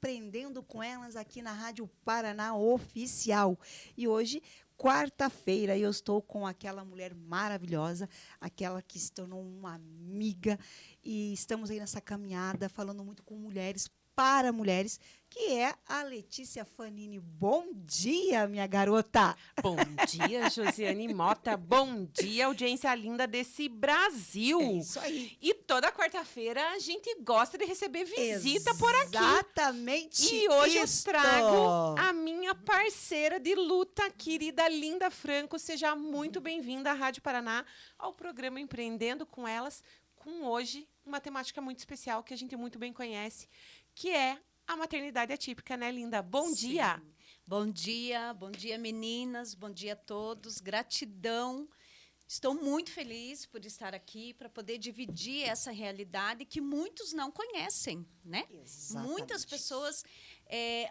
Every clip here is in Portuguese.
Empreendendo com Elas aqui na Rádio Paraná Oficial. E hoje, quarta-feira, eu estou com aquela mulher maravilhosa, aquela que se tornou uma amiga, e estamos aí nessa caminhada falando muito com mulheres, para mulheres, que é a Letícia Fanini. Bom dia, minha garota! Bom dia, Josiane Mota. Bom dia, audiência linda desse Brasil. É isso aí. E toda quarta-feira a gente gosta de receber visita por aqui. Exatamente. E hoje eu isto. trago a minha parceira de luta, querida Linda Franco. Seja muito bem-vinda à Rádio Paraná, ao programa Empreendendo com Elas, com hoje uma temática muito especial que a gente muito bem conhece, que é a maternidade atípica, né, Linda? Bom dia! Bom dia, meninas, bom dia a todos, gratidão. Estou muito feliz por estar aqui para poder dividir essa realidade que muitos não conhecem, né? Exatamente. Muitas pessoas...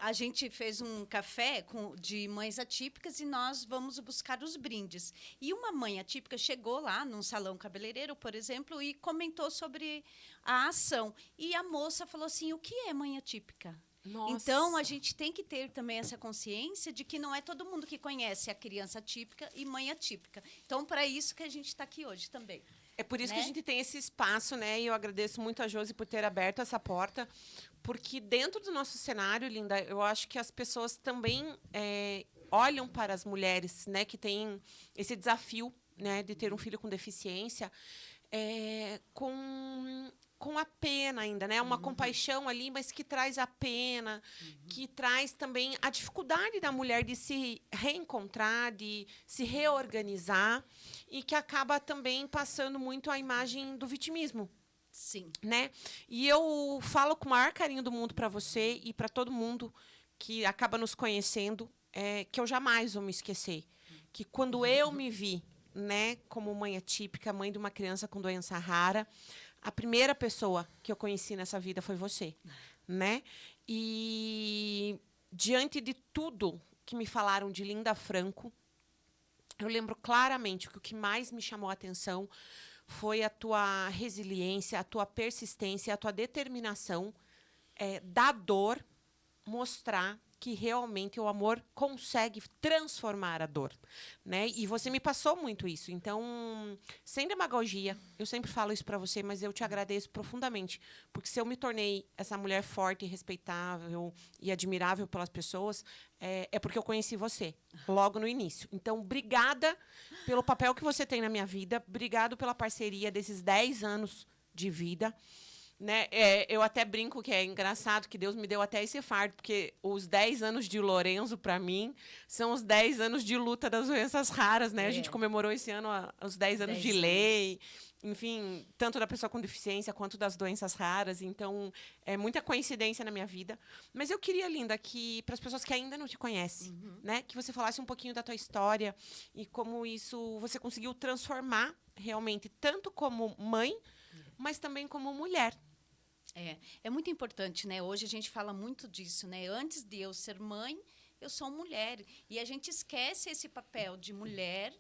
a gente fez um café de mães atípicas e nós vamos buscar os brindes. E uma mãe atípica chegou lá num salão cabeleireiro, por exemplo, e comentou sobre a ação. E a moça falou assim, o que é mãe atípica? Nossa. Então, a gente tem que ter também essa consciência de que não é todo mundo que conhece a criança atípica e mãe atípica. Então, para isso que a gente está aqui hoje também. É por isso né? que a gente tem esse espaço, né? E eu agradeço muito a Josi por ter aberto essa porta, porque dentro do nosso cenário, Linda, eu acho que as pessoas também olham para as mulheres, né, que têm esse desafio, né, de ter um filho com deficiência, com a pena ainda, né? Uma compaixão ali, mas que traz a pena, que traz também a dificuldade da mulher de se reencontrar, de se reorganizar, e que acaba também passando muito a imagem do vitimismo. Sim. Né? E eu falo com o maior carinho do mundo para você e para todo mundo que acaba nos conhecendo, que eu jamais vou me esquecer. Que quando eu me vi, né, como mãe atípica, mãe de uma criança com doença rara, a primeira pessoa que eu conheci nessa vida foi você, né? E diante de tudo que me falaram de Linda Franco, eu lembro claramente que o que mais me chamou a atenção foi a tua resiliência, a tua persistência, a tua determinação da dor mostrar que realmente o amor consegue transformar a dor, né? E você me passou muito isso. Então, sem demagogia, eu sempre falo isso para você, mas eu te agradeço profundamente, porque se eu me tornei essa mulher forte, respeitável e admirável pelas pessoas, é porque eu conheci você logo no início. Então, obrigada pelo papel que você tem na minha vida, obrigado pela parceria desses 10 anos de vida. Né? Eu até brinco que é engraçado que Deus me deu até esse fardo, porque os 10 anos de Lorenzo, para mim, são os 10 anos de luta das doenças raras. Né? A gente comemorou esse ano os 10 anos de lei, enfim, tanto da pessoa com deficiência quanto das doenças raras. Então, é muita coincidência na minha vida. Mas eu queria, Linda, que para as pessoas que ainda não te conhecem, né, que você falasse um pouquinho da tua história e como isso você conseguiu transformar realmente, tanto como mãe, mas também como mulher. É muito importante, né? Hoje a gente fala muito disso, né? Antes de eu ser mãe, eu sou mulher. E a gente esquece esse papel de mulher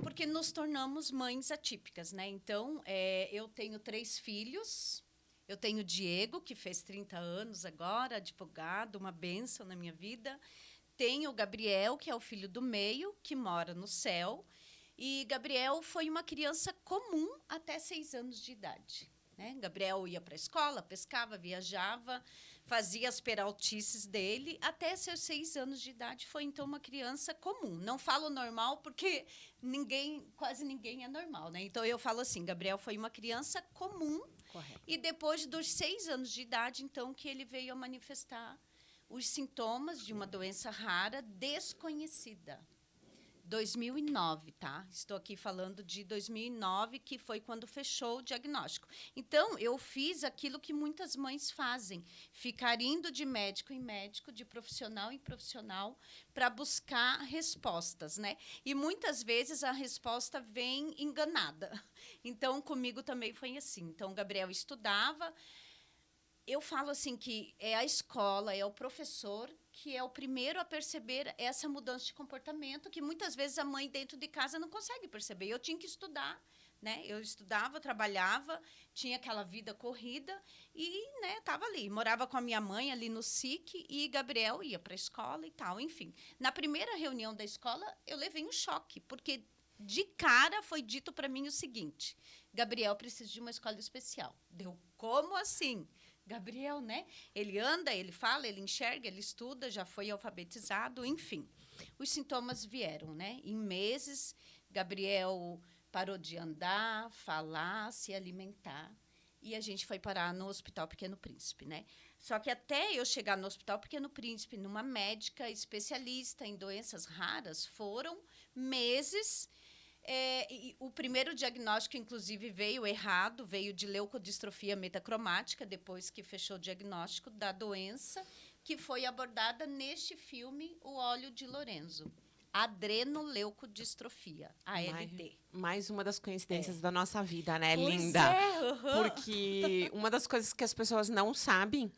porque nos tornamos mães atípicas, né? Então, eu tenho 3 filhos. Eu tenho o Diego, que fez 30 anos agora, advogado, uma bênção na minha vida. Tenho o Gabriel, que é o filho do meio, que mora no céu. E Gabriel foi uma criança comum até 6 anos de idade. Né? Gabriel ia para a escola, pescava, viajava, fazia as peraltices dele, até seus 6 anos de idade foi, então, uma criança comum. Não falo normal porque quase ninguém é normal. Né? Então, eu falo assim, Gabriel foi uma criança comum. Correto. E depois dos 6 anos de idade, então, que ele veio a manifestar os sintomas de uma doença rara desconhecida. 2009, tá? Estou aqui falando de 2009, que foi quando fechou o diagnóstico. Então, eu fiz aquilo que muitas mães fazem, ficar indo de médico em médico, de profissional em profissional, para buscar respostas, né? E muitas vezes a resposta vem enganada. Então, comigo também foi assim. Então, o Gabriel estudava. Eu falo assim que é a escola, é o professor que é o primeiro a perceber essa mudança de comportamento, que muitas vezes a mãe dentro de casa não consegue perceber. Eu tinha que estudar, né? Eu estudava, trabalhava, tinha aquela vida corrida e, né, estava ali. Morava com a minha mãe ali no SIC e Gabriel ia para a escola e tal, enfim. Na primeira reunião da escola, eu levei um choque, porque de cara foi dito para mim o seguinte: Gabriel precisa de uma escola especial. Deu, como assim? Gabriel, né? Ele anda, ele fala, ele enxerga, ele estuda, já foi alfabetizado, enfim. Os sintomas vieram, né? Em meses, Gabriel parou de andar, falar, se alimentar. E a gente foi parar no Hospital Pequeno Príncipe, né? Só que até eu chegar no Hospital Pequeno Príncipe, numa médica especialista em doenças raras, foram meses. E o primeiro diagnóstico, inclusive, veio errado, veio de leucodistrofia metacromática, depois que fechou o diagnóstico da doença, que foi abordada neste filme, O Óleo de Lorenzo. Adrenoleucodistrofia, ALD. Mais uma das coincidências da nossa vida, né, Pois linda? é, Porque uma das coisas que as pessoas não sabem,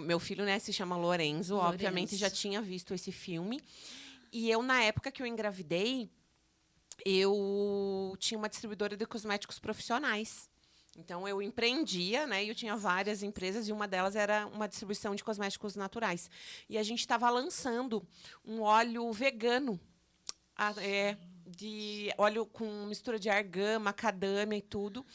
meu filho, né, se chama Lorenzo, obviamente já tinha visto esse filme. E eu, na época que eu engravidei, eu tinha uma distribuidora de cosméticos profissionais. Então, eu empreendia, né? E eu tinha várias empresas e uma delas era uma distribuição de cosméticos naturais. E a gente estava lançando um óleo vegano, de óleo com mistura de argan, macadâmia e tudo,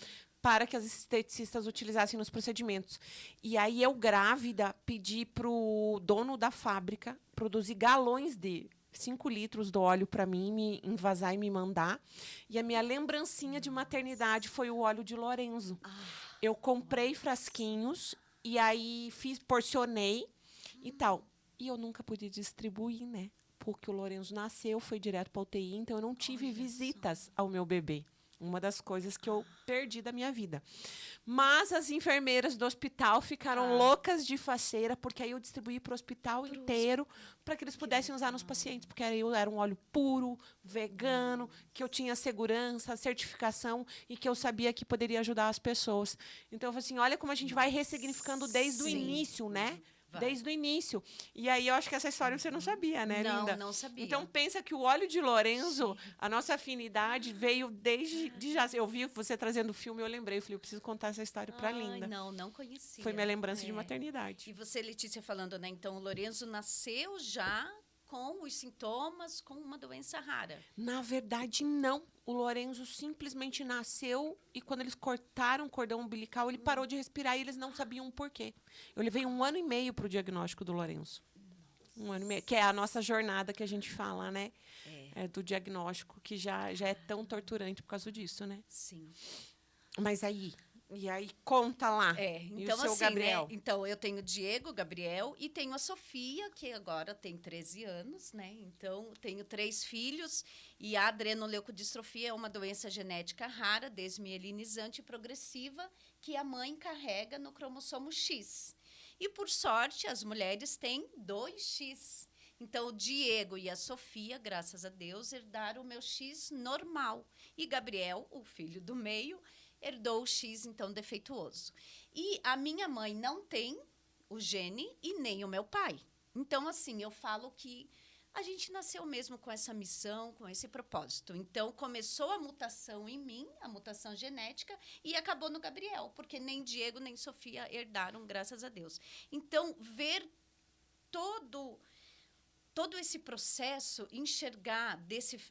para que as esteticistas utilizassem nos procedimentos. E aí, eu grávida, pedi para o dono da fábrica produzir galões de 5 litros do óleo para mim, me envasar e me mandar. E a minha lembrancinha de maternidade foi o óleo de Lorenzo. Eu comprei frasquinhos e aí porcionei e tal. E eu nunca pude distribuir, né? Porque o Lorenzo nasceu, foi direto para UTI, então eu não tive visitas ao meu bebê. Uma das coisas que eu perdi da minha vida. Mas as enfermeiras do hospital ficaram loucas de faceira, porque aí eu distribuí para o hospital inteiro, para que eles pudessem usar nos pacientes, porque era um óleo puro, vegano, que eu tinha segurança, certificação e que eu sabia que poderia ajudar as pessoas. Então, eu falei assim, olha como a gente vai ressignificando desde o início, né? Desde o início. E aí, eu acho que essa história você não sabia, né, linda? Não sabia. Então, pensa que o óleo de Lorenzo, a nossa afinidade veio desde já. Eu vi você trazendo o filme, eu lembrei. Eu falei, eu preciso contar essa história para a Linda. Não conhecia. Foi minha lembrança de maternidade. E você, Letícia, falando, né? Então, o Lorenzo nasceu já com os sintomas, com uma doença rara. Na verdade, não. O Lorenzo simplesmente nasceu e quando eles cortaram o cordão umbilical, ele parou de respirar e eles não sabiam por quê. Eu levei 1 ano e meio para o diagnóstico do Lorenzo. 1 ano e meio, que é a nossa jornada que a gente fala, né? Do diagnóstico, que já é tão torturante por causa disso, né? Sim. Mas aí... E aí, conta lá. Então, e o seu assim, Gabriel? né? Então, eu tenho o Diego, Gabriel, e tenho a Sofia, que agora tem 13 anos, né? Então, tenho 3 filhos, e a adrenoleucodistrofia é uma doença genética rara, desmielinizante e progressiva, que a mãe carrega no cromossomo X. E, por sorte, as mulheres têm 2X. Então, o Diego e a Sofia, graças a Deus, herdaram o meu X normal. E Gabriel, o filho do meio, herdou o X, então, defeituoso. E a minha mãe não tem o gene e nem o meu pai. Então, assim, eu falo que a gente nasceu mesmo com essa missão, com esse propósito. Então, começou a mutação em mim, a mutação genética, e acabou no Gabriel, porque nem Diego nem Sofia herdaram, graças a Deus. Então, ver todo esse processo, enxergar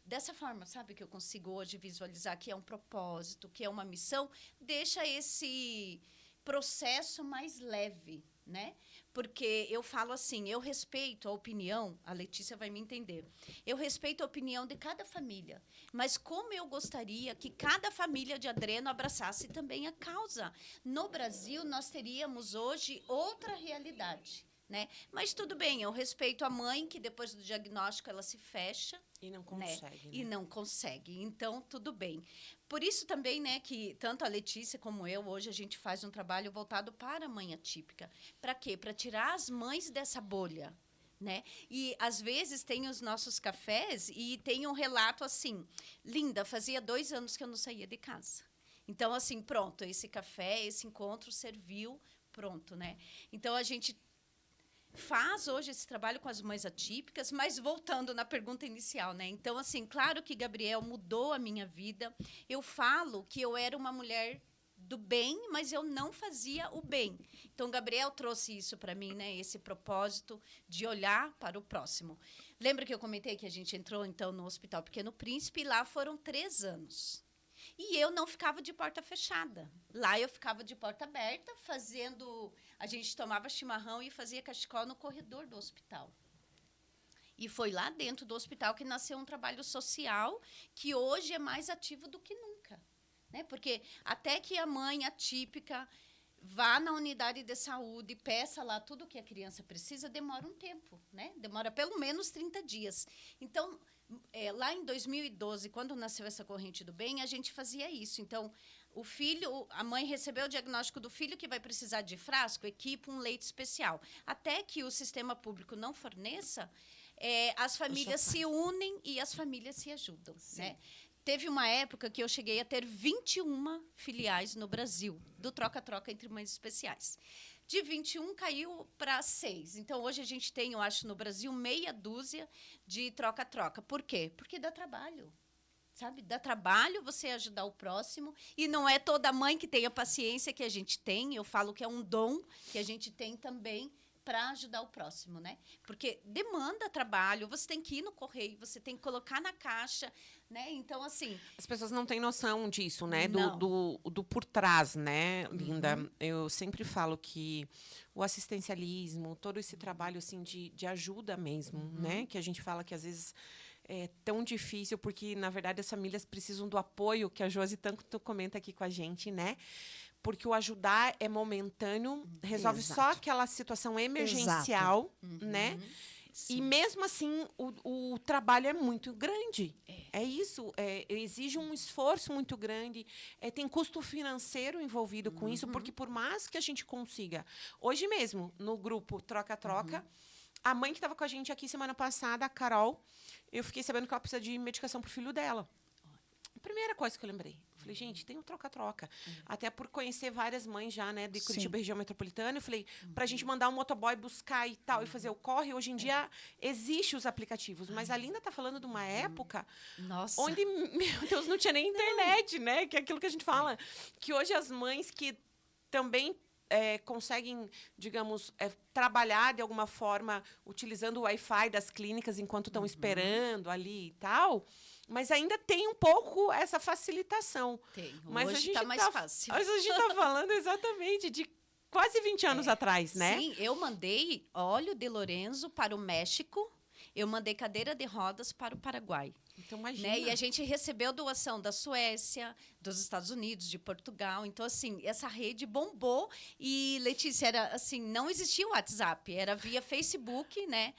dessa forma, sabe, que eu consigo hoje visualizar que é um propósito, que é uma missão, deixa esse processo mais leve, né? Porque eu falo assim, eu respeito a opinião, a Letícia vai me entender, eu respeito a opinião de cada família, mas como eu gostaria que cada família de Adreno abraçasse também a causa. No Brasil, nós teríamos hoje outra realidade, né? Mas tudo bem, eu respeito a mãe, que depois do diagnóstico ela se fecha. E não consegue. Né? E não consegue. Então, tudo bem. Por isso também, né, que tanto a Letícia como eu, hoje a gente faz um trabalho voltado para a mãe atípica. Para quê? Para tirar as mães dessa bolha. Né? E, às vezes, tem os nossos cafés e tem um relato assim, Linda, fazia 2 anos que eu não saía de casa. Então, assim, pronto, esse café, esse encontro serviu, pronto, né? Então, a gente faz hoje esse trabalho com as mães atípicas, mas voltando na pergunta inicial, né? Então, assim, claro que Gabriel mudou a minha vida. Eu falo que eu era uma mulher do bem, mas eu não fazia o bem. Então, Gabriel trouxe isso para mim, né? Esse propósito de olhar para o próximo. Lembra que eu comentei que a gente entrou, então, no Hospital Pequeno Príncipe, e lá foram 3 anos. E eu não ficava de porta fechada. Lá eu ficava de porta aberta, fazendo... A gente tomava chimarrão e fazia cachecol no corredor do hospital. E foi lá dentro do hospital que nasceu um trabalho social que hoje é mais ativo do que nunca. Né? Porque até que a mãe atípica vá na unidade de saúde e peça lá tudo o que a criança precisa, demora um tempo. Né? Demora pelo menos 30 dias. Então... lá em 2012, quando nasceu essa corrente do bem, a gente fazia isso. Então, a mãe recebeu o diagnóstico do filho que vai precisar de frasco, equipa um leite especial. Até que o sistema público não forneça, as famílias se unem e as famílias se ajudam. Né? Teve uma época que eu cheguei a ter 21 filiais no Brasil, do troca-troca entre mães especiais. De 21 caiu para 6. Então, hoje a gente tem, eu acho, no Brasil, meia dúzia de troca-troca. Por quê? Porque dá trabalho. Sabe? Dá trabalho você ajudar o próximo. E não é toda mãe que tem a paciência que a gente tem. Eu falo que é um dom que a gente tem também para ajudar o próximo, né? Porque demanda trabalho, você tem que ir no correio, você tem que colocar na caixa, né? Então, assim... As pessoas não têm noção disso, né? Não. Do por trás, né, Linda? Eu sempre falo que o assistencialismo, todo esse trabalho, assim, de ajuda mesmo, né? Que a gente fala que, às vezes, é tão difícil, porque, na verdade, as famílias precisam do apoio, que a Josi tanto comenta aqui com a gente, né? Porque o ajudar é momentâneo, resolve só aquela situação emergencial, né? Sim. E mesmo assim, o trabalho é muito grande. É isso. Exige um esforço muito grande. Tem custo financeiro envolvido com isso, porque por mais que a gente consiga. Hoje mesmo, no grupo Troca-Troca, a mãe que estava com a gente aqui semana passada, a Carol, eu fiquei sabendo que ela precisa de medicação para o filho dela. A primeira coisa que eu lembrei. Falei, gente, tem um troca-troca. Até por conhecer várias mães já, né, de Curitiba, região metropolitana. Eu falei, pra gente mandar um motoboy buscar e tal, e fazer o corre. Hoje em dia, existem os aplicativos. Mas a Linda tá falando de uma época onde, meu Deus, não tinha nem internet, né? Que é aquilo que a gente fala. Que hoje as mães que também conseguem, digamos, trabalhar de alguma forma utilizando o Wi-Fi das clínicas enquanto estão esperando ali e tal... Mas ainda tem um pouco essa facilitação. Tem. Mas hoje está mais fácil. Mas a gente está falando exatamente de quase 20 anos atrás, né? Sim, eu mandei óleo de Lorenzo para o México, eu mandei cadeira de rodas para o Paraguai. Então, imagina. Né? E a gente recebeu doação da Suécia, dos Estados Unidos, de Portugal. Então, assim, essa rede bombou. E, Letícia, era assim, não existia o WhatsApp, era via Facebook, né?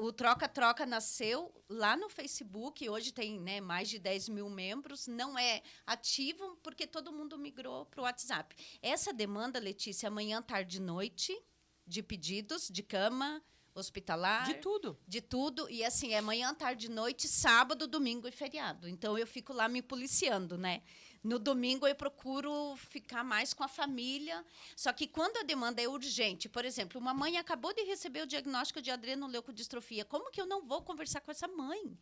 O Troca-Troca nasceu lá no Facebook. Hoje tem, né, mais de 10 mil membros. Não é ativo porque todo mundo migrou para o WhatsApp. Essa demanda, Letícia, amanhã, tarde e noite, de pedidos, de cama... hospitalar. De tudo. De tudo. E, assim, é manhã, tarde, noite, sábado, domingo e feriado. Então, eu fico lá me policiando, né? No domingo, eu procuro ficar mais com a família. Só que, quando a demanda é urgente, por exemplo, uma mãe acabou de receber o diagnóstico de adrenoleucodistrofia. Como que eu não vou conversar com essa mãe?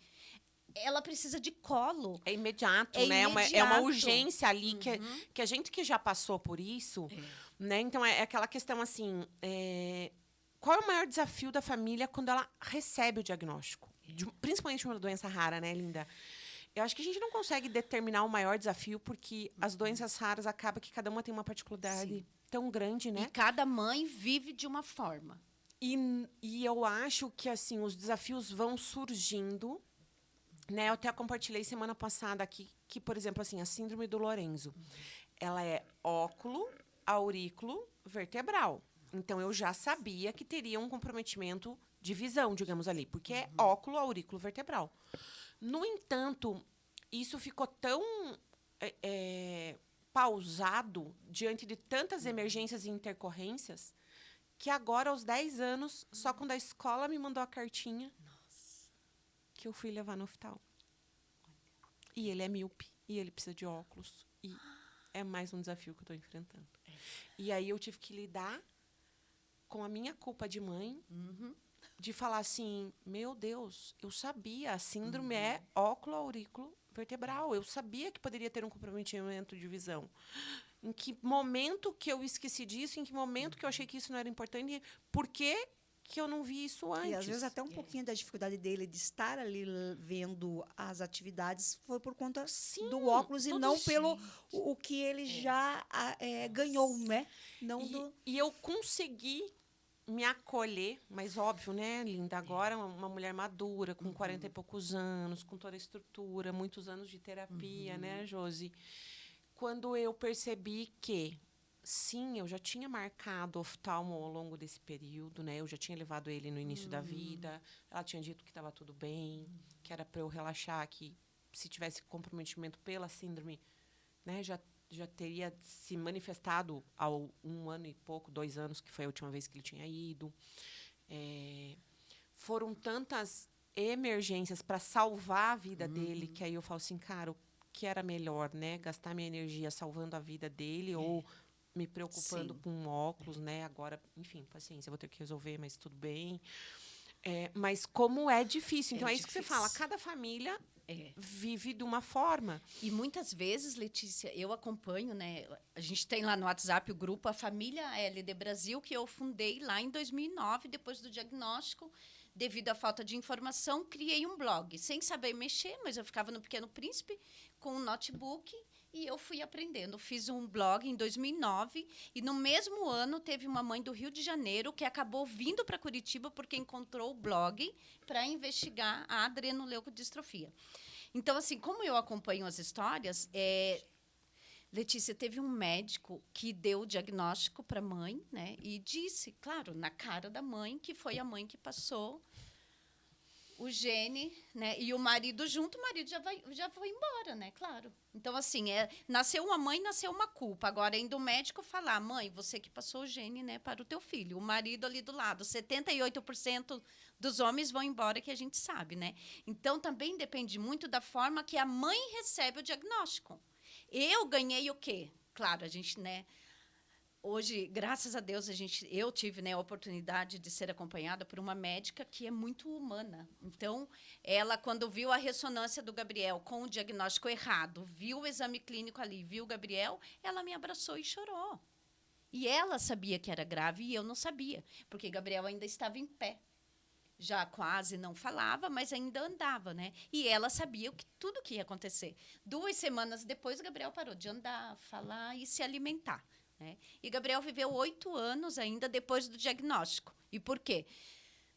Ela precisa de colo. É imediato, É né? imediato. É uma urgência ali que a gente que já passou por isso, né? Então, é aquela questão assim... Qual é o maior desafio da família quando ela recebe o diagnóstico? Principalmente uma doença rara, né, Linda? Eu acho que a gente não consegue determinar o maior desafio porque as doenças raras acaba que cada uma tem uma particularidade tão grande, né? E cada mãe vive de uma forma. E eu acho que, assim, os desafios vão surgindo, né? Eu até compartilhei semana passada aqui que, por exemplo, assim, a síndrome do Lorenzo, ela é óculo, aurículo, vertebral. Então, eu já sabia que teria um comprometimento de visão, digamos ali, porque é óculo, aurículo, vertebral. No entanto, isso ficou tão pausado diante de tantas emergências e intercorrências que agora, aos 10 anos, só quando a escola me mandou a cartinha que eu fui levar no hospital. E ele é míope, e ele precisa de óculos. E é mais um desafio que eu estou enfrentando. E aí eu tive que lidar com a minha culpa de mãe, Uhum. de falar assim, meu Deus, eu sabia, a síndrome é óculo-aurículo vertebral. Eu sabia que poderia ter um comprometimento de visão. Em que momento que eu esqueci disso? Em que momento que eu achei que isso não era importante? Por que que eu não vi isso antes? E às vezes até um pouquinho da dificuldade dele de estar ali vendo as atividades foi por conta Sim, do óculos e todos não os- pelo o que ele já ganhou, né? Não E, do... e eu consegui me acolher, mas óbvio, né, Linda? Agora uma mulher madura, com 40 e poucos anos, com toda a estrutura, muitos anos de terapia, né, Josi? Quando eu percebi que, sim, eu já tinha marcado oftalmo ao longo desse período, né? Eu já tinha levado ele no início da vida. Ela tinha dito que estava tudo bem, que era para eu relaxar, que se tivesse comprometimento pela síndrome, né, já teria se manifestado há 1 ano e pouco, 2 anos, que foi a última vez que ele tinha ido. Foram tantas emergências para salvar a vida dele, que aí eu falo assim, cara, o que era melhor, né? Gastar minha energia salvando a vida dele ou me preocupando Sim. com um óculos, né? Agora, enfim, paciência, eu vou ter que resolver, mas tudo bem. Mas como é difícil. Então, é isso que você fala. difícil. Cada família É. vive de uma forma. E muitas vezes, Letícia, eu acompanho, né? A gente tem lá no WhatsApp o grupo A Família LD Brasil, que eu fundei lá em 2009, depois do diagnóstico. Devido à falta de informação, criei um blog, sem saber mexer, mas eu ficava no Pequeno Príncipe com um notebook e eu fui aprendendo. Fiz um blog em 2009 e no mesmo ano teve uma mãe do Rio de Janeiro que acabou vindo para Curitiba porque encontrou o blog para investigar a adrenoleucodistrofia. Então, assim, como eu acompanho as histórias, Letícia, teve um médico que deu o diagnóstico para a mãe, né? E disse, claro, na cara da mãe, que foi a mãe que passou o gene, né? E o marido junto, o marido já foi embora, né? Claro. Então, assim, nasceu uma mãe, nasceu uma culpa. Agora, ainda o médico falar, mãe, você que passou o gene, né, para o teu filho. O marido ali do lado. 78% dos homens vão embora, que a gente sabe, né? Então, também depende muito da forma que a mãe recebe o diagnóstico. Eu ganhei o quê? Claro, a gente, né? Hoje, graças a Deus, eu tive, né, a oportunidade de ser acompanhada por uma médica que é muito humana. Então, ela, quando viu a ressonância do Gabriel com o diagnóstico errado, viu o exame clínico ali, viu o Gabriel, ela me abraçou e chorou. E ela sabia que era grave e eu não sabia, porque Gabriel ainda estava em pé. Já quase não falava, mas ainda andava, né? E ela sabia tudo o que ia acontecer. 2 semanas depois, Gabriel parou de andar, falar e se alimentar. Né? E Gabriel viveu 8 anos ainda depois do diagnóstico. E por quê?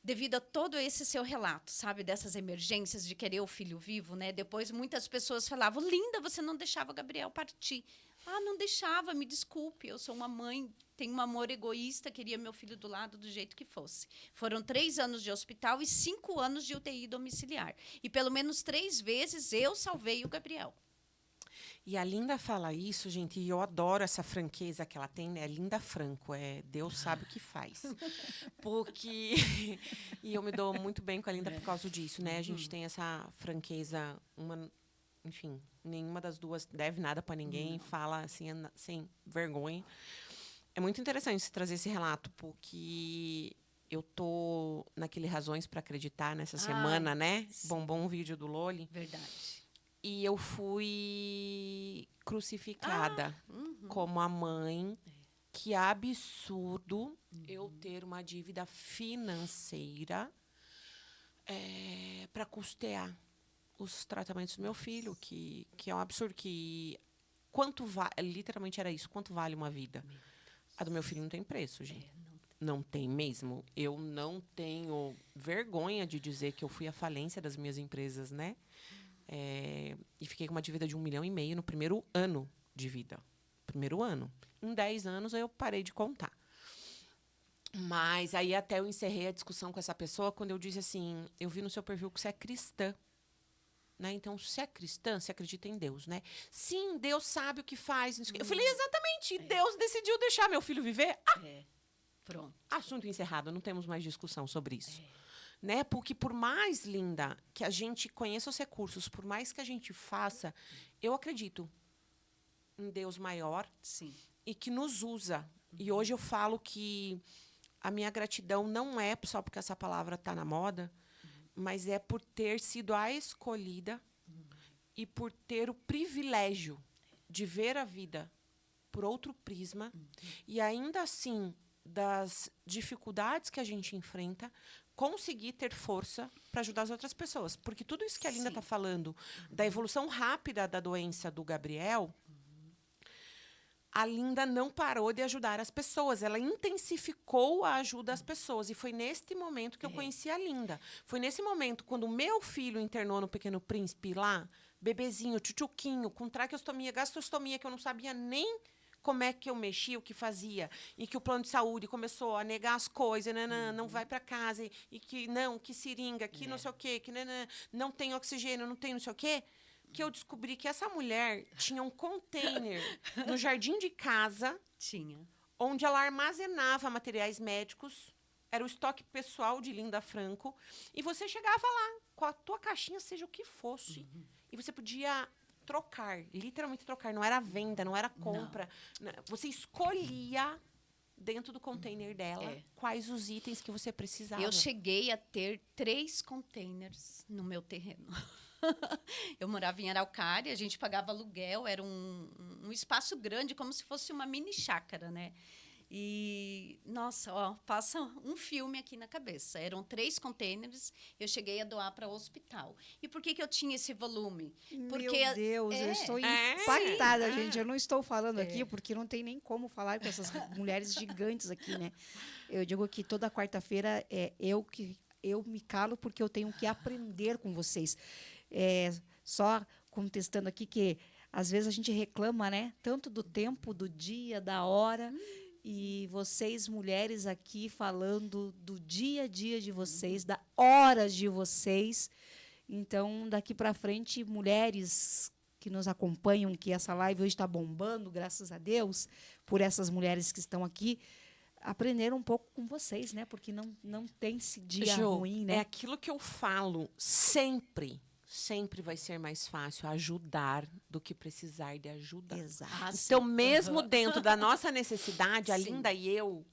Devido a todo esse seu relato, sabe, dessas emergências de querer o filho vivo, né? Depois muitas pessoas falavam: "Linda, você não deixava Gabriel partir". Ah, não deixava, me desculpe, eu sou uma mãe, tenho um amor egoísta, queria meu filho do lado do jeito que fosse. Foram 3 anos de hospital e 5 anos de UTI domiciliar. E pelo menos 3 vezes eu salvei o Gabriel. E a Linda fala isso, gente, e eu adoro essa franqueza que ela tem, né? Linda Franco, Deus sabe o que faz. Porque e eu me dou muito bem com a Linda por causa disso, né? A gente tem essa franqueza, enfim, nenhuma das duas deve nada para ninguém, fala assim sem vergonha. É muito interessante você trazer esse relato, porque eu tô naquele Razões para Acreditar nessa semana, né? Sim. Bombou um vídeo do Loli. Verdade. E eu fui crucificada como a mãe. Que absurdo eu ter uma dívida financeira para custear os tratamentos do meu filho, que é um absurdo. Que literalmente era isso. Quanto vale uma vida? A do meu filho não tem preço, gente. Não tem mesmo. Eu não tenho vergonha de dizer que eu fui à falência das minhas empresas, né? E fiquei com uma dívida de 1,5 milhão no primeiro ano de vida. Primeiro ano. Em 10 anos, eu parei de contar. Mas aí até eu encerrei a discussão com essa pessoa quando eu disse assim, eu vi no seu perfil que você é cristã. Né? Então, se é cristã, você acredita em Deus, né? Sim, Deus sabe o que faz. Eu falei, exatamente, Deus decidiu deixar meu filho viver. Pronto. Assunto encerrado, não temos mais discussão sobre isso. Né? Porque por mais, Linda, que a gente conheça os recursos, por mais que a gente faça, eu acredito em Deus maior. Sim. E que nos usa. E hoje eu falo que a minha gratidão não é só porque essa palavra está na moda, mas é por ter sido a escolhida e por ter o privilégio de ver a vida por outro prisma e ainda assim, das dificuldades que a gente enfrenta, conseguir ter força para ajudar as outras pessoas. Porque tudo isso que a Linda está falando, da evolução rápida da doença do Gabriel, a Linda não parou de ajudar as pessoas. Ela intensificou a ajuda às pessoas. E foi neste momento que eu conheci a Linda. Foi nesse momento, quando o meu filho internou no Pequeno Príncipe lá, bebezinho, tchutchuquinho, com traqueostomia, gastrostomia, que eu não sabia nem como é que eu mexia, o que fazia, e que o plano de saúde começou a negar as coisas, não vai para casa, e que não, que seringa, que não sei o quê, que não tem oxigênio, não tem não sei o quê, que eu descobri que essa mulher tinha um container no jardim de casa, onde ela armazenava materiais médicos, era o estoque pessoal de Linda Franco, e você chegava lá com a tua caixinha, seja o que fosse, e você podia trocar, literalmente trocar, não era venda, não era compra. Não. Você escolhia dentro do container dela quais os itens que você precisava. Eu cheguei a ter 3 containers no meu terreno. Eu morava em Araucária, a gente pagava aluguel, era um espaço grande, como se fosse uma mini chácara, né? E, nossa, ó, passa um filme aqui na cabeça. Eram 3 containers, eu cheguei a doar para o hospital. E por que eu tinha esse volume? Porque, meu Deus, eu estou impactada, gente. Eu não estou falando aqui porque não tem nem como falar com essas mulheres gigantes aqui, né? Eu digo que toda quarta-feira eu me calo porque eu tenho que aprender com vocês. Só contestando aqui que às vezes a gente reclama, né? Tanto do tempo, do dia, da hora. E vocês, mulheres, aqui falando do dia a dia de vocês, da horas de vocês. Então, daqui para frente, mulheres que nos acompanham, que essa live hoje está bombando, graças a Deus, por essas mulheres que estão aqui, aprenderam um pouco com vocês, né? Porque não tem esse dia ruim, né? É aquilo que eu falo sempre. Sempre vai ser mais fácil ajudar do que precisar de ajuda. Exato. Então, mesmo dentro da nossa necessidade, a Linda e eu,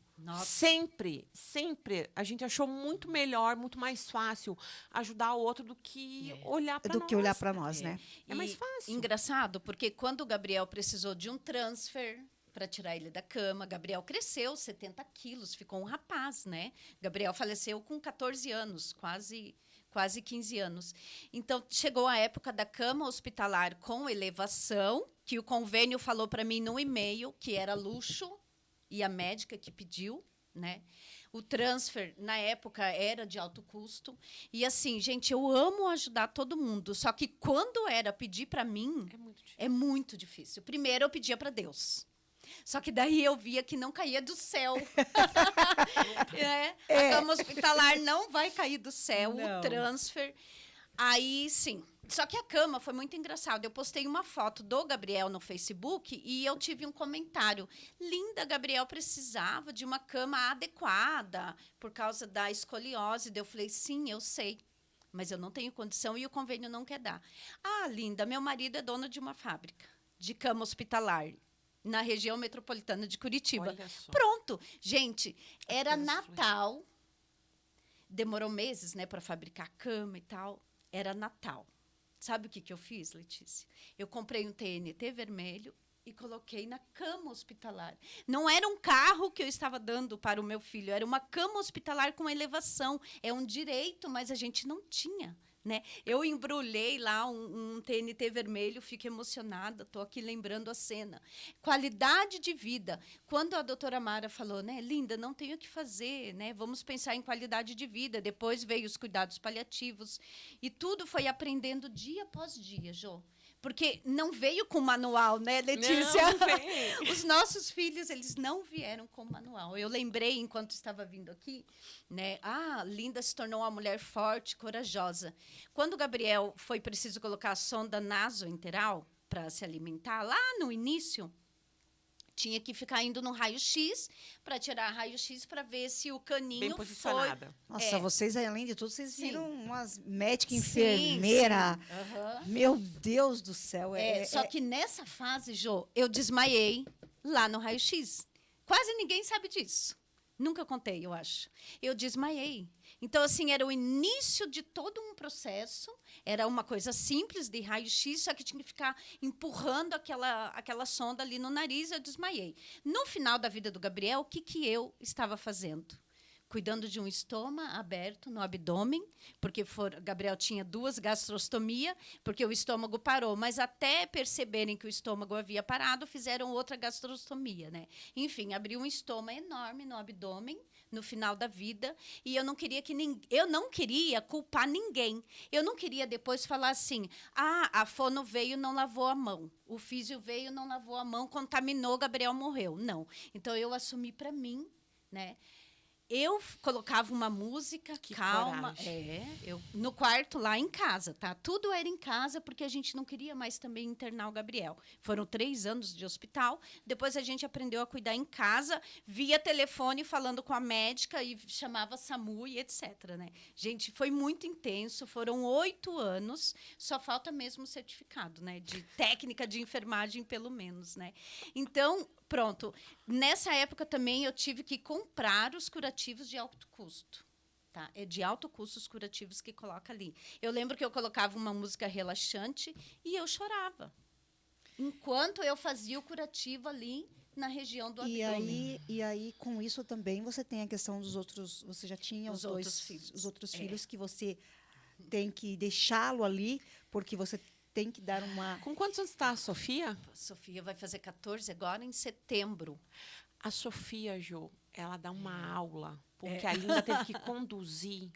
sempre, a gente achou muito melhor, muito mais fácil ajudar o outro do que olhar para nós. Do que olhar para nós, né? É mais fácil. Engraçado, porque quando o Gabriel precisou de um transfer para tirar ele da cama, Gabriel cresceu 70 quilos, ficou um rapaz, né? Gabriel faleceu com 14 anos, quase 15 anos. Então, chegou a época da cama hospitalar com elevação, que o convênio falou para mim no e-mail que era luxo, e a médica que pediu, né? O transfer, na época, era de alto custo. E, assim, gente, eu amo ajudar todo mundo, só que quando era pedir para mim, é muito difícil. Primeiro, eu pedia para Deus. Só que daí eu via que não caía do céu. A cama hospitalar não vai cair do céu, o transfer. Aí, sim. Só que a cama foi muito engraçado. Eu postei uma foto do Gabriel no Facebook e eu tive um comentário. Linda, Gabriel precisava de uma cama adequada por causa da escoliose. Eu falei, sim, eu sei. Mas eu não tenho condição e o convênio não quer dar. Ah, Linda, meu marido é dono de uma fábrica de cama hospitalar na região metropolitana de Curitiba. Pronto. Gente, era Natal. Demorou meses, né, para fabricar cama e tal. Era Natal. Sabe o que eu fiz, Letícia? Eu comprei um TNT vermelho e coloquei na cama hospitalar. Não era um carro que eu estava dando para o meu filho, era uma cama hospitalar com elevação. É um direito, mas a gente não tinha. Né? Eu embrulhei lá um TNT vermelho, fico emocionada, estou aqui lembrando a cena. Qualidade de vida. Quando a doutora Mara falou, né, Linda, não tenho o que fazer, né? Vamos pensar em qualidade de vida. Depois veio os cuidados paliativos. E tudo foi aprendendo dia após dia, Jô. Porque não veio com manual, né, Letícia? Não veio. Os nossos filhos, eles não vieram com manual. Eu lembrei, enquanto estava vindo aqui, né? Ah, Linda se tornou uma mulher forte, corajosa. Quando o Gabriel foi preciso colocar a sonda nasoenteral para se alimentar, lá no início, tinha que ficar indo no raio-x para tirar raio-x para ver se o caninho bem posicionada. Nossa, vocês, além de tudo, vocês viram umas médicas, enfermeira. Meu Deus do céu. Só que nessa fase, Jô, eu desmaiei lá no raio-x. Quase ninguém sabe disso. Nunca contei, eu acho. Eu desmaiei. Então, assim, era o início de todo um processo. Era uma coisa simples de raio-x, só que tinha que ficar empurrando aquela sonda ali no nariz. Eu desmaiei. No final da vida do Gabriel, o que eu estava fazendo? Cuidando de um estômago aberto no abdômen, porque Gabriel tinha 2 gastrostomias, porque o estômago parou. Mas até perceberem que o estômago havia parado, fizeram outra gastrostomia, né? Enfim, abriu um estômago enorme no abdômen no final da vida, e eu não queria culpar ninguém. Eu não queria depois falar assim: a fono veio, não lavou a mão. O físio veio, não lavou a mão, contaminou, Gabriel morreu. Não. Então eu assumi para mim, né? Eu colocava uma música calma, no quarto lá em casa, tá? Tudo era em casa porque a gente não queria mais também internar o Gabriel. Foram 3 anos de hospital. Depois a gente aprendeu a cuidar em casa, via telefone falando com a médica e chamava SAMU e etc, né? Gente, foi muito intenso. Foram 8 anos. Só falta mesmo o certificado, né? De técnica de enfermagem, pelo menos, né? Então, pronto. Nessa época também eu tive que comprar os curativos de alto custo. Tá? É de alto custo os curativos que coloca ali. Eu lembro que eu colocava uma música relaxante e eu chorava. Enquanto eu fazia o curativo ali na região do abdômen. E aí, com isso também, você tem a questão dos outros... Você já tinha os outros filhos que você tem que deixá-lo ali, porque você tem que dar uma... Com quantos anos está a Sofia? A Sofia vai fazer 14 agora em setembro. A Sofia, Jô, ela dá uma aula, porque a Linda teve que conduzir.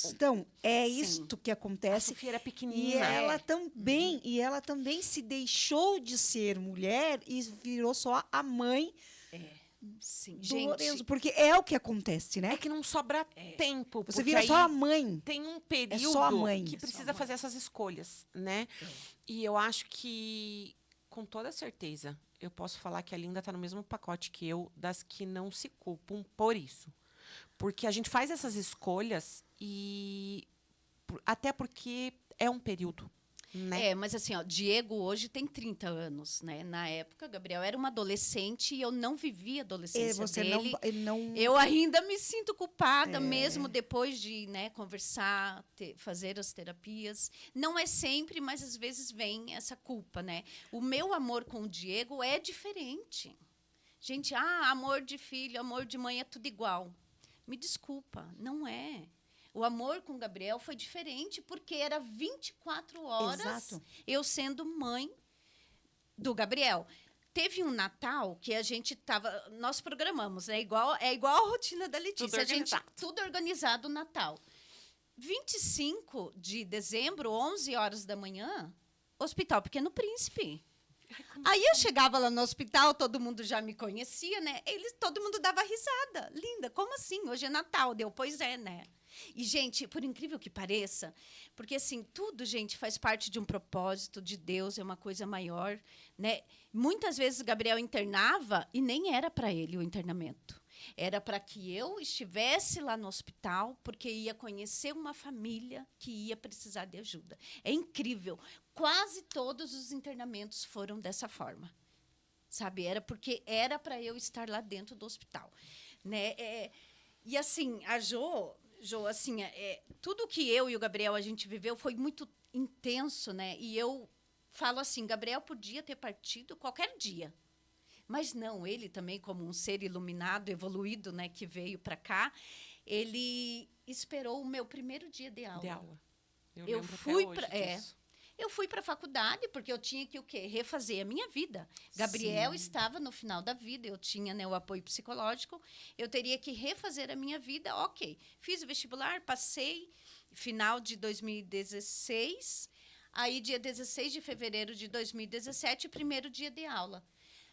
Então, isto que A acontece. Sofia era pequenina. E ela também se deixou de ser mulher e virou só a mãe Sim, do gente, Lorenzo, porque é o que acontece, né? É que não sobra tempo. Você porque vira aí só a mãe. Tem um período só a mãe. que precisa fazer essas escolhas, né? E eu acho que, com toda certeza, eu posso falar que a Linda está no mesmo pacote que eu, das que não se culpam por isso. Porque a gente faz essas escolhas e... Até porque é um período, né? mas assim, ó, Diego hoje tem 30 anos, né? Na época, Gabriel era uma adolescente e eu não vivi a adolescência Você dele. não... Eu ainda me sinto culpada, mesmo depois de, né, conversar, fazer as terapias. Não é sempre, mas às vezes vem essa culpa, né? O meu amor com o Diego é diferente. Gente, amor de filho, amor de mãe é tudo igual. Me desculpa, não é. O amor com o Gabriel foi diferente, porque era 24 horas eu sendo mãe do Gabriel. Teve um Natal que a gente nós programamos, né? É igual a rotina da Letícia. Tudo organizado o Natal. 25 de dezembro, 11 horas da manhã, Hospital Pequeno Príncipe. Aí eu chegava lá no hospital, todo mundo já me conhecia, né? Todo mundo dava risada. Linda, como assim? Hoje é Natal. Pois é, né? E, gente, por incrível que pareça, porque, assim, tudo, gente, faz parte de um propósito de Deus, é uma coisa maior, né? Muitas vezes Gabriel internava e nem era para ele o internamento. Era para que eu estivesse lá no hospital, porque ia conhecer uma família que ia precisar de ajuda. É incrível. Quase todos os internamentos foram dessa forma. Sabe? Era porque era para eu estar lá dentro do hospital. Né? E, assim, a Jo, assim, tudo que eu e o Gabriel a gente viveu foi muito intenso, né? E eu falo assim, Gabriel podia ter partido qualquer dia. Mas não, ele também, como um ser iluminado, evoluído, né, que veio para cá, ele esperou o meu primeiro dia de aula. Eu fui para eu fui para a faculdade porque eu tinha que o quê? Refazer a minha vida. Gabriel estava no final da vida, eu tinha, né, o apoio psicológico, eu teria que refazer a minha vida. OK. Fiz o vestibular, passei, final de 2016, aí dia 16 de fevereiro de 2017, primeiro dia de aula.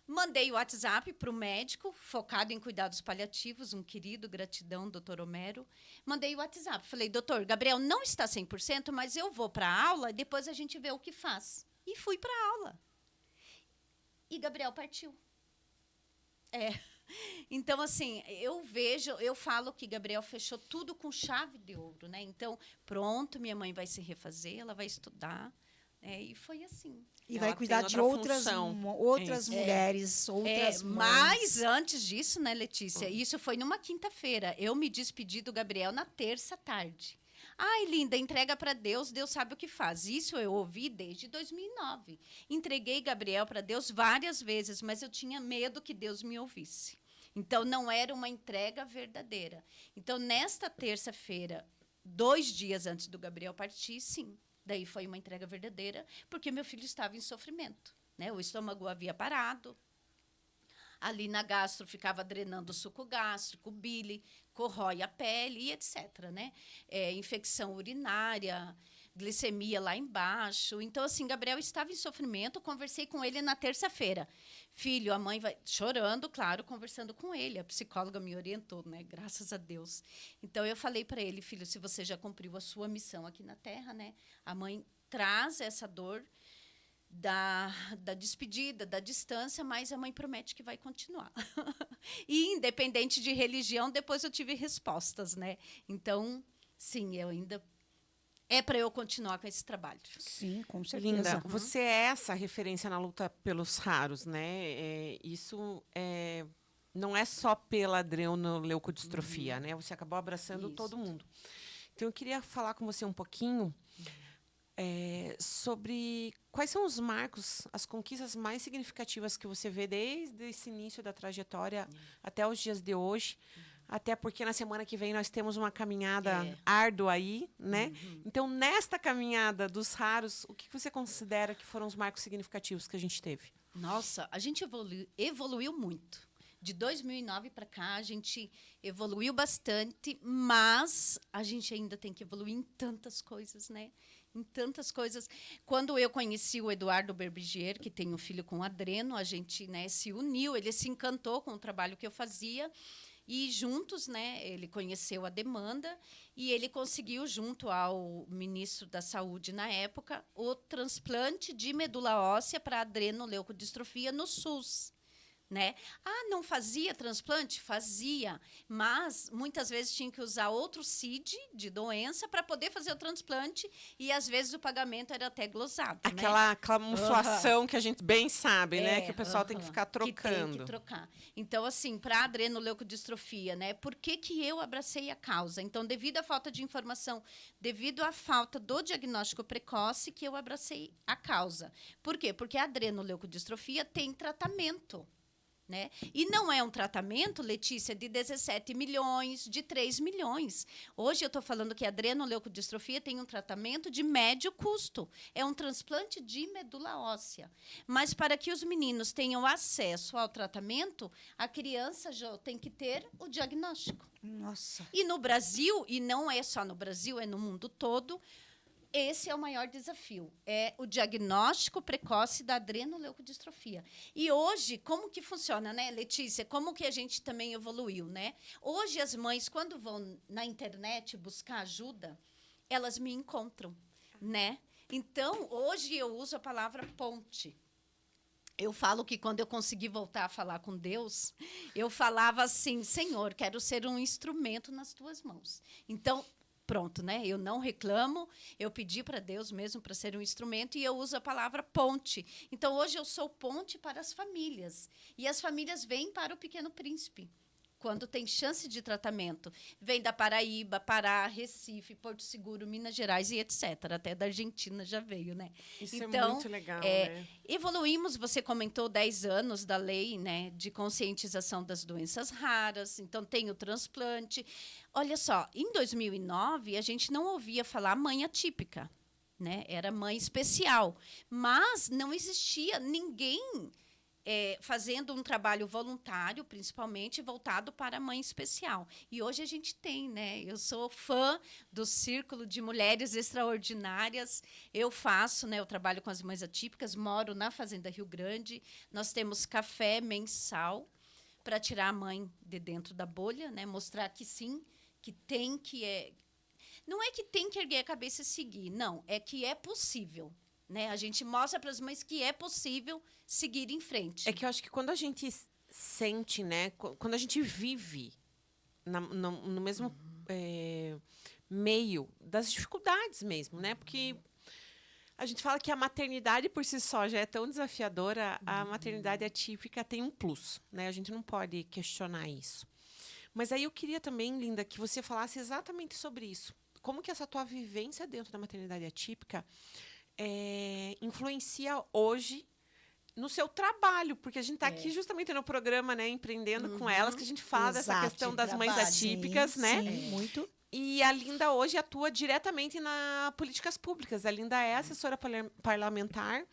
Mandei o WhatsApp para o médico, focado em cuidados paliativos, um querido, gratidão, doutor Homero. Mandei o WhatsApp. Falei, doutor, Gabriel não está 100%, mas eu vou para a aula e depois a gente vê o que faz. E fui para a aula. E Gabriel partiu. Então, assim, eu falo que Gabriel fechou tudo com chave de ouro, né? Então, pronto, minha mãe vai se refazer, ela vai estudar, E foi assim. E Ela vai cuidar tem de outra outras, função. outras Isso. mulheres, outras mães. Mas antes disso, né, Letícia? Isso foi numa quinta-feira. Eu me despedi do Gabriel na terça tarde. Ai, linda, entrega para Deus, Deus sabe o que faz. Isso eu ouvi desde 2009. Entreguei Gabriel para Deus várias vezes, mas eu tinha medo que Deus me ouvisse. Então, não era uma entrega verdadeira. Então, nesta terça-feira, 2 dias antes do Gabriel partir, sim. Daí foi uma entrega verdadeira, porque meu filho estava em sofrimento. Né? O estômago havia parado. Ali na gastro ficava drenando o suco gástrico, bile, corrói a pele e etc. Né? Infecção urinária, glicemia lá embaixo. Então, assim, Gabriel estava em sofrimento. Conversei com ele na terça-feira. Filho, a mãe vai chorando, claro, conversando com ele. A psicóloga me orientou, né? Graças a Deus. Então, eu falei para ele, filho, se você já cumpriu a sua missão aqui na Terra, né? A mãe traz essa dor da despedida, da distância, mas a mãe promete que vai continuar. E, independente de religião, depois eu tive respostas, né? Então, sim, eu ainda... É para eu continuar com esse trabalho. Sim, com certeza. Linda, você é essa referência na luta pelos raros, né? Isso não é só pela adrenoleucodistrofia, né? Você acabou abraçando Isso. todo mundo. Então, eu queria falar com você um pouquinho sobre quais são os marcos, as conquistas mais significativas que você vê desde esse início da trajetória até os dias de hoje. Até porque na semana que vem nós temos uma caminhada árdua aí, né? Então, nesta caminhada dos raros, o que você considera que foram os marcos significativos que a gente teve? Nossa, a gente evoluiu muito. De 2009 para cá, a gente evoluiu bastante, mas a gente ainda tem que evoluir em tantas coisas, né? Em tantas coisas. Quando eu conheci o Eduardo Berbigier, que tem um filho com adreno, a gente, né, se uniu, ele se encantou com o trabalho que eu fazia. E juntos, né, ele conheceu a demanda e ele conseguiu, junto ao ministro da Saúde na época, o transplante de medula óssea para adrenoleucodistrofia no SUS. Né? Não fazia transplante? Fazia, mas muitas vezes tinha que usar outro CID de doença para poder fazer o transplante e às vezes o pagamento era até glosado. Aquela camuflação que a gente bem sabe, né? Que o pessoal tem que ficar trocando. Que tem que trocar. Então, assim, para a adrenoleucodistrofia, né? Por que eu abracei a causa? Então, devido à falta de informação, devido à falta do diagnóstico precoce, que eu abracei a causa. Por quê? Porque a adrenoleucodistrofia tem tratamento. Né? E não é um tratamento, Letícia, de 17 milhões, de 3 milhões. Hoje eu estou falando que a adrenoleucodistrofia tem um tratamento de médio custo. É um transplante de medula óssea. Mas para que os meninos tenham acesso ao tratamento, a criança já tem que ter o diagnóstico. Nossa. E no Brasil, e não é só no Brasil, é no mundo todo, esse é o maior desafio, é o diagnóstico precoce da adrenoleucodistrofia. E hoje, como que funciona, né, Letícia? Como que a gente também evoluiu, né? Hoje, as mães, quando vão na internet buscar ajuda, elas me encontram, né? Então, hoje eu uso a palavra ponte. Eu falo que quando eu consegui voltar a falar com Deus, eu falava assim, Senhor, quero ser um instrumento nas tuas mãos. Então, pronto, né? Eu não reclamo, eu pedi para Deus mesmo para ser um instrumento e eu uso a palavra ponte. Então, hoje eu sou ponte para as famílias. E as famílias vêm para o Pequeno Príncipe, quando tem chance de tratamento. Vem da Paraíba, Pará, Recife, Porto Seguro, Minas Gerais e etc. Até da Argentina já veio, né? Isso então, é muito legal, né? Evoluímos, você comentou 10 anos da lei, né, de conscientização das doenças raras. Então, tem o transplante. Olha só, em 2009, a gente não ouvia falar mãe atípica, né? Era mãe especial. Mas não existia ninguém fazendo um trabalho voluntário, principalmente voltado para a mãe especial. E hoje a gente tem, né? Eu sou fã do Círculo de Mulheres Extraordinárias. Eu faço, né? Eu trabalho com as mães atípicas, moro na Fazenda Rio Grande. Nós temos café mensal para tirar a mãe de dentro da bolha, né? Mostrar que sim, que tem que não é que tem que erguer a cabeça e seguir, não, é que é possível. Né? A gente mostra para as mães que é possível seguir em frente. É que eu acho que quando a gente sente, né? Quando a gente vive no mesmo meio das dificuldades mesmo, né? Porque A gente fala que a maternidade por si só já é tão desafiadora, a maternidade atípica tem um plus, né? A gente não pode questionar isso. Mas aí eu queria também, Linda, que você falasse exatamente sobre isso. Como que essa tua vivência dentro da maternidade atípica influencia hoje no seu trabalho? Porque a gente está aqui justamente no programa, né, Empreendendo com Elas, que a gente fala dessa questão das mães atípicas, né? Sim, muito. E a Linda hoje atua diretamente nas políticas públicas. A Linda é assessora parlamentar.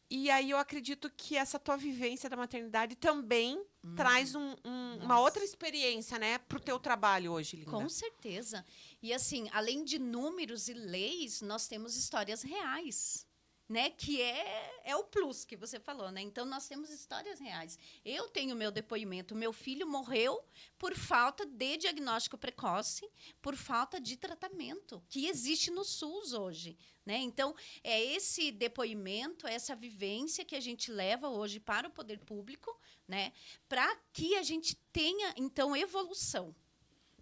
E aí eu acredito que essa tua vivência da maternidade também traz uma outra experiência, né, para o teu trabalho hoje, Linda. Com certeza. E assim, além de números e leis, nós temos histórias reais. Né, que é o plus que você falou, né? Então, nós temos histórias reais. Eu tenho meu depoimento. Meu filho morreu por falta de diagnóstico precoce, por falta de tratamento, que existe no SUS hoje. Né? Então, é esse depoimento, essa vivência que a gente leva hoje para o poder público, né? Para que a gente tenha, então, evolução.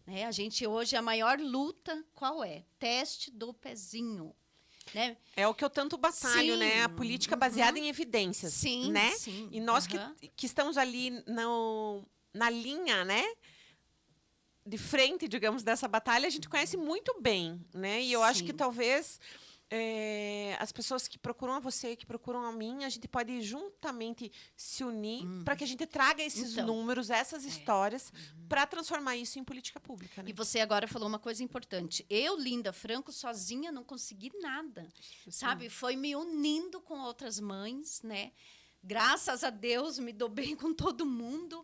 Né? A gente, hoje, a maior luta, qual é? Teste do pezinho. Né? É o que eu tanto batalho, Sim. né? A política baseada em evidências, Sim, né? sim. E nós que estamos ali na linha, né? De frente, digamos, dessa batalha, a gente conhece muito bem, né? E eu acho que talvez as pessoas que procuram a você, que procuram a mim, a gente pode juntamente se unir para que a gente traga esses números, essas histórias, para transformar isso em política pública. Né? E você agora falou uma coisa importante. Eu, Linda Franco, sozinha não consegui nada, sabe? Foi me unindo com outras mães, né? Graças a Deus, me dou bem com todo mundo.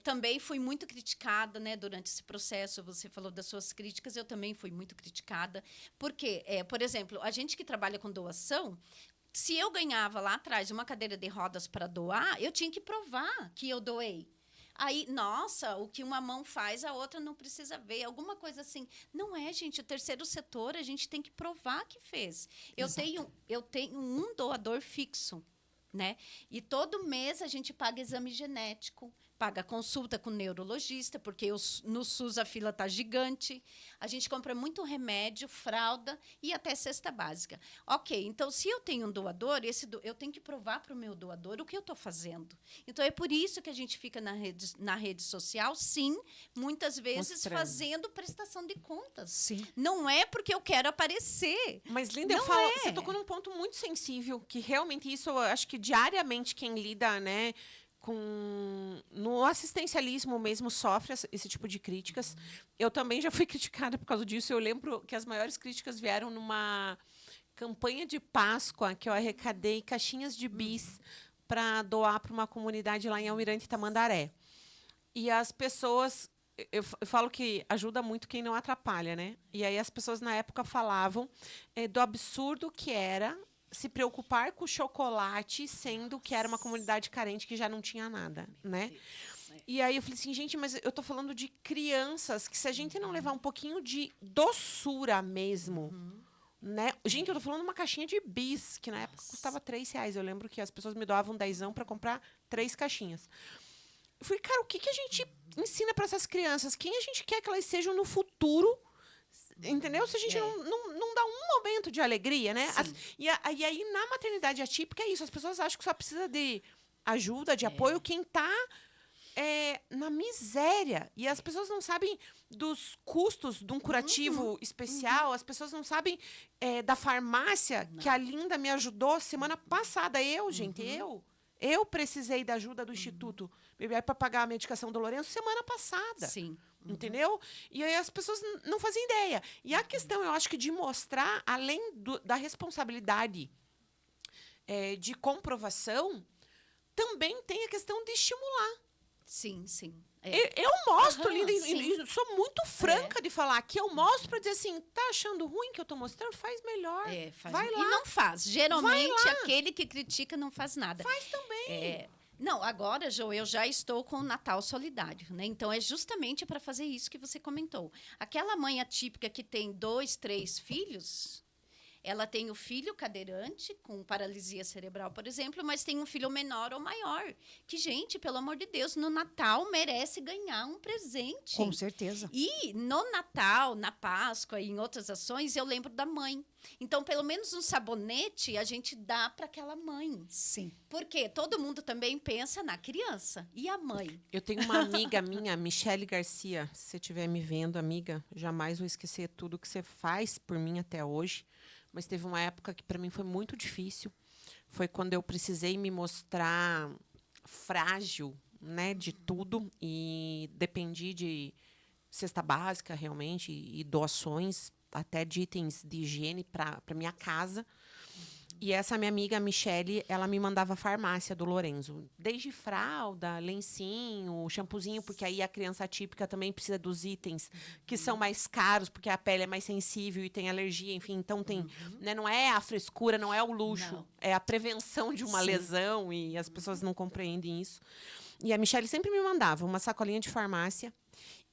Também fui muito criticada, né, durante esse processo. Você falou das suas críticas, eu também fui muito criticada. Porque, por exemplo, a gente que trabalha com doação, se eu ganhava lá atrás uma cadeira de rodas para doar, eu tinha que provar que eu doei. Aí, nossa, o que uma mão faz, a outra não precisa ver. Alguma coisa assim. Não é, gente. O terceiro setor, a gente tem que provar que fez. Eu tenho um doador fixo. Né? E todo mês a gente paga exame genético, paga consulta com neurologista, porque no SUS a fila está gigante. A gente compra muito remédio, fralda e até cesta básica. Ok, então se eu tenho um doador, eu tenho que provar para o meu doador o que eu estou fazendo. Então é por isso que a gente fica na rede social, sim, muitas vezes mostrando, fazendo prestação de contas. Sim. Não é porque eu quero aparecer. Mas, Linda, você tocou num ponto muito sensível, que realmente isso, eu acho que diariamente quem lida, né, no assistencialismo mesmo sofre esse tipo de críticas. Eu também já fui criticada por causa disso. Eu lembro que as maiores críticas vieram numa campanha de Páscoa que eu arrecadei caixinhas de bis para doar para uma comunidade lá em Almirante Tamandaré. E as pessoas... Eu falo que ajuda muito quem não atrapalha, né? E aí as pessoas na época falavam do absurdo que era se preocupar com o chocolate, sendo que era uma comunidade carente que já não tinha nada, né? E aí eu falei assim, gente, mas eu tô falando de crianças que se a gente não levar um pouquinho de doçura mesmo, né? Gente, eu tô falando de uma caixinha de bis, que na época custava R$3. Eu lembro que as pessoas me doavam 10 para comprar 3 caixinhas. Eu falei, cara, o que a gente ensina para essas crianças? Quem a gente quer que elas sejam no futuro? Entendeu? Se a gente não dá um momento de alegria, né? E aí, na maternidade atípica, é isso. As pessoas acham que só precisa de ajuda, de apoio, quem está na miséria. E as pessoas não sabem dos custos de um curativo especial. As pessoas não sabem da farmácia que a Linda me ajudou semana passada. Eu precisei da ajuda do Instituto BBR para pagar a medicação do Lourenço semana passada. Sim. Entendeu? E aí as pessoas não fazem ideia. E a questão, eu acho que de mostrar, além da responsabilidade de comprovação, também tem a questão de estimular. Sim, sim. Eu mostro, Linda, e sou muito franca de falar que eu mostro para dizer assim, tá achando ruim que eu estou mostrando? Faz melhor. Vai lá. E não faz. Geralmente, aquele que critica não faz nada. Faz também. Não, agora, Jo, eu já estou com o Natal Solidário, né? Então, é justamente para fazer isso que você comentou. Aquela mãe atípica que tem 2, 3 filhos, Ela tem o filho cadeirante, com paralisia cerebral, por exemplo, mas tem um filho menor ou maior. Que, gente, pelo amor de Deus, no Natal merece ganhar um presente. Com certeza. E no Natal, na Páscoa e em outras ações, eu lembro da mãe. Então, pelo menos um sabonete a gente dá para aquela mãe. Sim. Porque todo mundo também pensa na criança. E a mãe? Eu tenho uma amiga minha, Michele Garcia. Se você estiver me vendo, amiga, jamais vou esquecer tudo que você faz por mim até hoje. Mas teve uma época que para mim foi muito difícil. Foi quando eu precisei me mostrar frágil, né, de tudo. E dependi de cesta básica, realmente, e doações, até de itens de higiene para minha casa. E essa minha amiga, a Michele, ela me mandava a farmácia do Lorenzo. Desde fralda, lencinho, shampoozinho, porque aí a criança típica também precisa dos itens que são mais caros, porque a pele é mais sensível e tem alergia, enfim. Então tem, né, não é a frescura, não é o luxo, Não. é a prevenção de uma lesão e as pessoas não compreendem isso. E a Michele sempre me mandava uma sacolinha de farmácia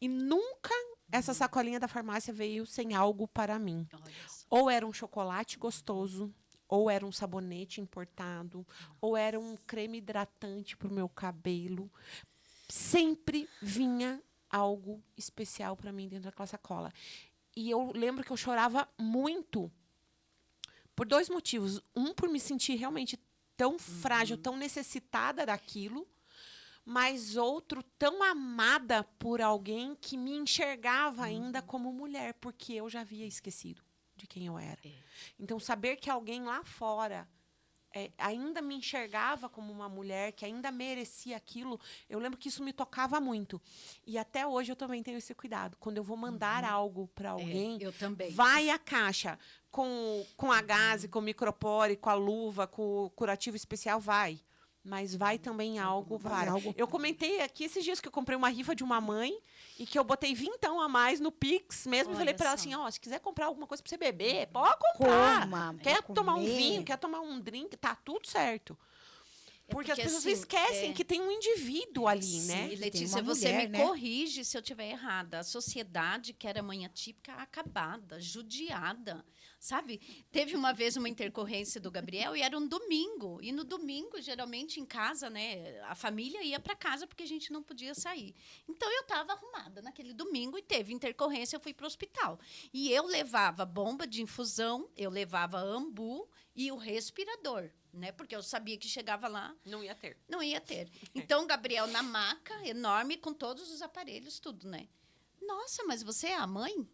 e nunca essa sacolinha da farmácia veio sem algo para mim. Olha só. Ou era um chocolate gostoso, ou era um sabonete importado, ou era um creme hidratante para o meu cabelo. Sempre vinha algo especial para mim dentro daquela sacola. E eu lembro que eu chorava muito por 2 motivos. Um, por me sentir realmente tão frágil, tão necessitada daquilo, mas outro, tão amada por alguém que me enxergava ainda como mulher, porque eu já havia esquecido de quem eu era. Então, saber que alguém lá fora ainda me enxergava como uma mulher, que ainda merecia aquilo, eu lembro que isso me tocava muito. E até hoje eu também tenho esse cuidado. Quando eu vou mandar algo para alguém, eu também. vai a caixa com a gaze, com o micropore, com a luva, com o curativo especial, vai. Mas vai também algo para. Eu comentei aqui esses dias que eu comprei uma rifa de uma mãe e que eu botei vintão a mais no Pix mesmo. E Olha falei para ela só. assim, ó, se quiser comprar alguma coisa para você beber, pode comprar. Coma, Quer pode tomar um comer. vinho, quer tomar um drink, tá tudo certo. Porque as porque, pessoas assim, esquecem que tem um indivíduo ali, né? E tem Letícia, uma você mulher, me né? corrige se eu estiver errada. A sociedade que era mãe atípica, acabada, judiada, sabe? Teve uma vez uma intercorrência do Gabriel e era um domingo. E no domingo, geralmente em casa, né? A família ia para casa porque a gente não podia sair. Então eu estava arrumada naquele domingo e teve intercorrência, eu fui para o hospital. E eu levava bomba de infusão, eu levava ambu e o respirador. Né? Porque eu sabia que chegava lá, Não ia ter. não ia ter. Então, Gabriel na maca, enorme, com todos os aparelhos, tudo, né? Nossa, mas você é a mãe?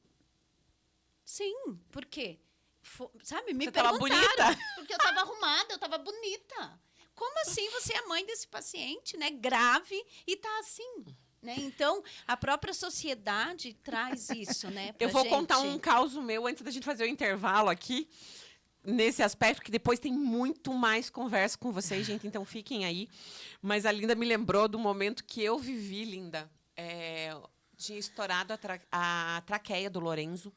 Sim. Por quê? Sabe, me Você tava perguntaram. bonita? Porque eu estava arrumada, eu estava bonita. Como assim você é mãe desse paciente, né? Grave e tá assim. Né? Então, a própria sociedade traz isso, né? Eu pra vou gente. contar um caos meu antes da gente fazer o intervalo aqui. Nesse aspecto, que depois tem muito mais conversa com vocês, gente, então fiquem aí. Mas a Linda me lembrou do momento que eu vivi, Linda. Tinha estourado a traqueia do Lorenzo.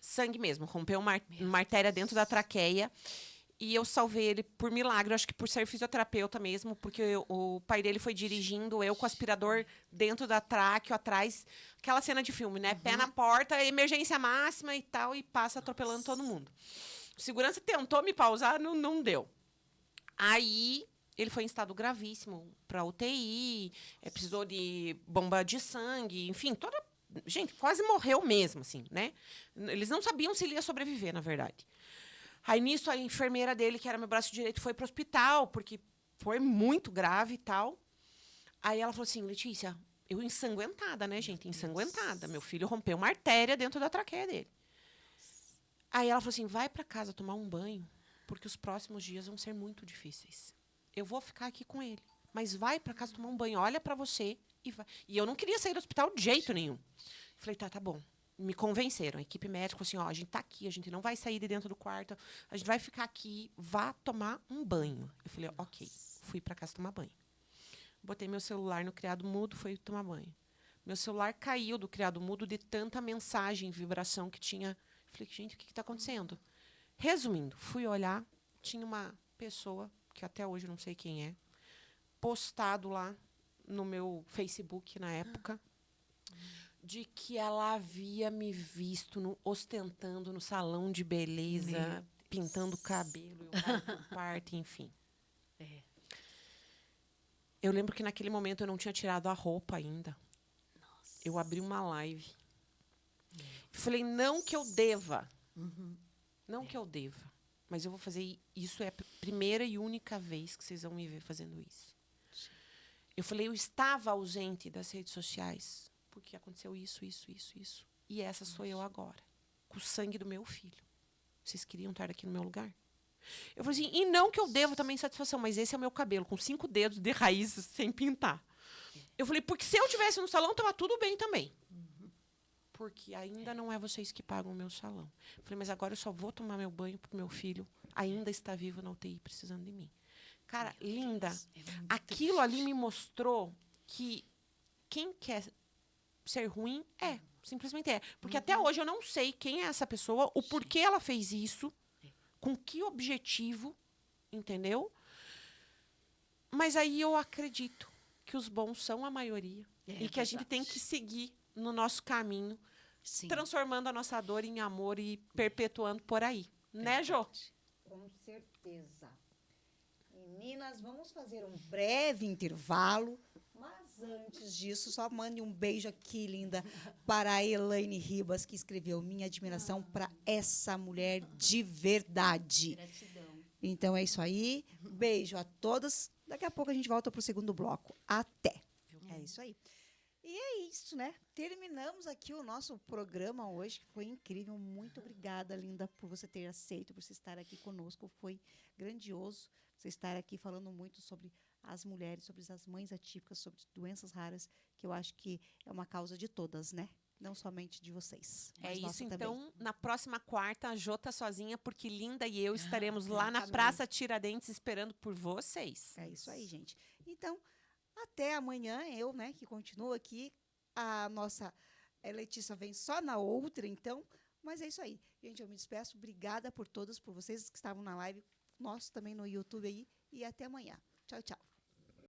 Sangue mesmo, rompeu uma artéria dentro da traqueia. E eu salvei ele por milagre, acho que por ser fisioterapeuta mesmo, porque o pai dele foi dirigindo, eu com o aspirador dentro da tráqueo, atrás. Aquela cena de filme, né? Pé na porta, emergência máxima e tal, e passa atropelando todo mundo. O segurança tentou me pausar, não deu. Aí, ele foi em estado gravíssimo para UTI, precisou de bomba de sangue, enfim, toda... Gente, quase morreu mesmo, assim, né? Eles não sabiam se ele ia sobreviver, na verdade. Aí, nisso, a enfermeira dele, que era meu braço direito, foi para o hospital, porque foi muito grave e tal. Aí ela falou assim, Letícia, eu ensanguentada, né, gente? Ensanguentada. Meu filho rompeu uma artéria dentro da traqueia dele. Aí ela falou assim, vai para casa tomar um banho, porque os próximos dias vão ser muito difíceis. Eu vou ficar aqui com ele, mas vai para casa tomar um banho, olha para você e vai. E eu não queria sair do hospital de jeito nenhum. Falei, tá bom. Me convenceram, a equipe médica falou assim, ó, a gente tá aqui, a gente não vai sair de dentro do quarto, a gente vai ficar aqui, vá tomar um banho. Eu falei, ok. Fui para casa tomar banho. Botei meu celular no criado mudo, fui tomar banho. Meu celular caiu do criado mudo de tanta mensagem, vibração que tinha. Falei, gente, o que está acontecendo? Resumindo, fui olhar, tinha uma pessoa, que até hoje não sei quem é, postado lá no meu Facebook na época, de que ela havia me visto ostentando no salão de beleza. pintando o cabelo, eu raio por parte, enfim. É. Eu lembro que naquele momento eu não tinha tirado a roupa ainda. Nossa. Eu abri uma live. Falei, não que eu deva. Não que eu deva. Mas eu vou fazer isso. É a primeira e única vez que vocês vão me ver fazendo isso. Eu falei, eu estava ausente das redes sociais. Porque aconteceu isso. E essa sou eu agora. Com o sangue do meu filho. Vocês queriam estar aqui no meu lugar? Eu falei assim, e não que eu devo também satisfação, mas esse é o meu cabelo, com 5 dedos de raízes sem pintar. Eu falei, porque se eu tivesse no salão, estava tudo bem também. Porque ainda não é vocês que pagam o meu salão. Eu falei, mas agora eu só vou tomar meu banho porque meu filho ainda está vivo na UTI, precisando de mim. Cara, linda, aquilo ali me mostrou que quem quer ser ruim simplesmente é. Porque até hoje eu não sei quem é essa pessoa, o porquê ela fez isso, com que objetivo, entendeu? Mas aí eu acredito que os bons são a maioria. E que a gente tem que seguir no nosso caminho, Sim. transformando a nossa dor em amor e perpetuando por aí. Né, Jô? Com certeza. Meninas, vamos fazer um breve intervalo. Mas antes disso, só mande um beijo aqui, linda, para a Elaine Ribas, que escreveu minha admiração para essa mulher de verdade. Gratidão. Então é isso aí. Beijo a todas. Daqui a pouco a gente volta para o segundo bloco. Até. É isso aí. E é isso, né? Terminamos aqui o nosso programa hoje, que foi incrível. Muito obrigada, linda, por você ter aceito, por você estar aqui conosco. Foi grandioso você estar aqui falando muito sobre as mulheres, sobre as mães atípicas, sobre doenças raras, que eu acho que é uma causa de todas, né? Não somente de vocês. É mas isso, nossa então, também. na próxima quarta, a Jô tá sozinha, porque Linda e eu estaremos lá na Praça Tiradentes esperando por vocês. É isso aí, gente. Então, até amanhã, eu, né, que continuo aqui. A nossa Letícia vem só na outra, então. Mas é isso aí. Gente, eu me despeço. Obrigada por todas, por vocês que estavam na live. Nós também no YouTube aí. E até amanhã. Tchau, tchau.